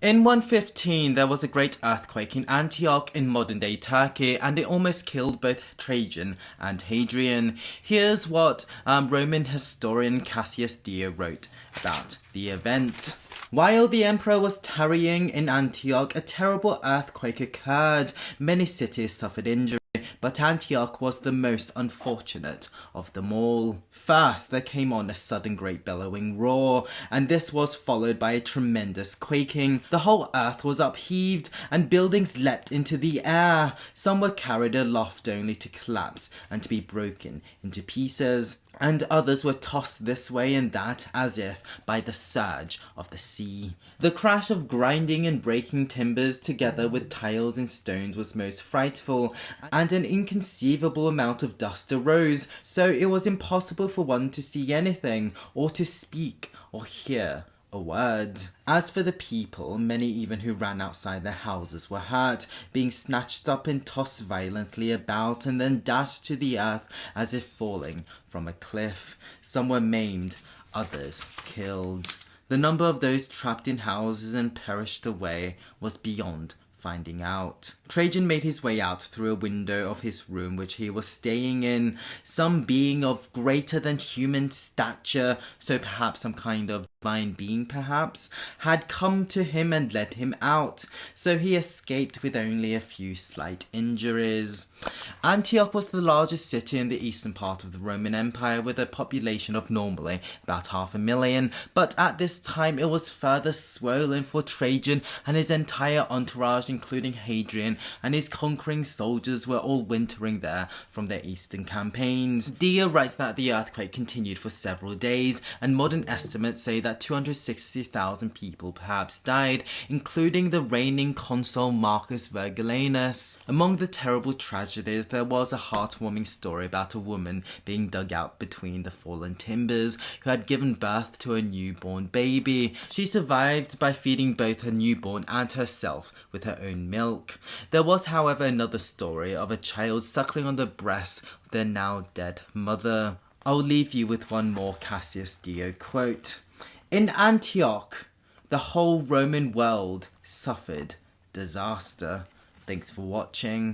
In 115, there was a great earthquake in Antioch in modern-day Turkey, and it almost killed both Trajan and Hadrian. Here's what Roman historian Cassius Dio wrote about the event. While the emperor was tarrying in Antioch, a terrible earthquake occurred. Many cities suffered injury, but Antioch was the most unfortunate of them all. First, there came on a sudden great bellowing roar, and this was followed by a tremendous quaking. The whole earth was upheaved, and buildings leapt into the air. Some were carried aloft only to collapse and to be broken into pieces, and others were tossed this way and that as if by the surge of the sea. The crash of grinding and breaking timbers together with tiles and stones was most frightful, and an inconceivable amount of dust arose, so it was impossible for one to see anything, or to speak or hear a word. As for the people, many even who ran outside their houses were hurt, being snatched up and tossed violently about and then dashed to the earth as if falling from a cliff. Some were maimed, others killed. The number of those trapped in houses and perished away was beyond finding out. Trajan made his way out through a window of his room which he was staying in. Some being of greater than human stature, so perhaps some kind of divine being perhaps, had come to him and led him out, so he escaped with only a few slight injuries. Antioch was the largest city in the eastern part of the Roman Empire, with a population of normally about 500,000, but at this time it was further swollen, for Trajan and his entire entourage, including Hadrian and his conquering soldiers, were all wintering there from their eastern campaigns. Dio writes that the earthquake continued for several days, and modern estimates say that 260,000 people perhaps died, including the reigning consul Marcus Vergillianus. Among the terrible tragedies, there was a heartwarming story about a woman being dug out between the fallen timbers who had given birth to a newborn baby. She survived by feeding both her newborn and herself with her own milk. There was, however, another story of a child suckling on the breast of their now dead mother. I'll leave you with one more Cassius Dio quote. In Antioch, the whole Roman world suffered disaster. Thanks for watching.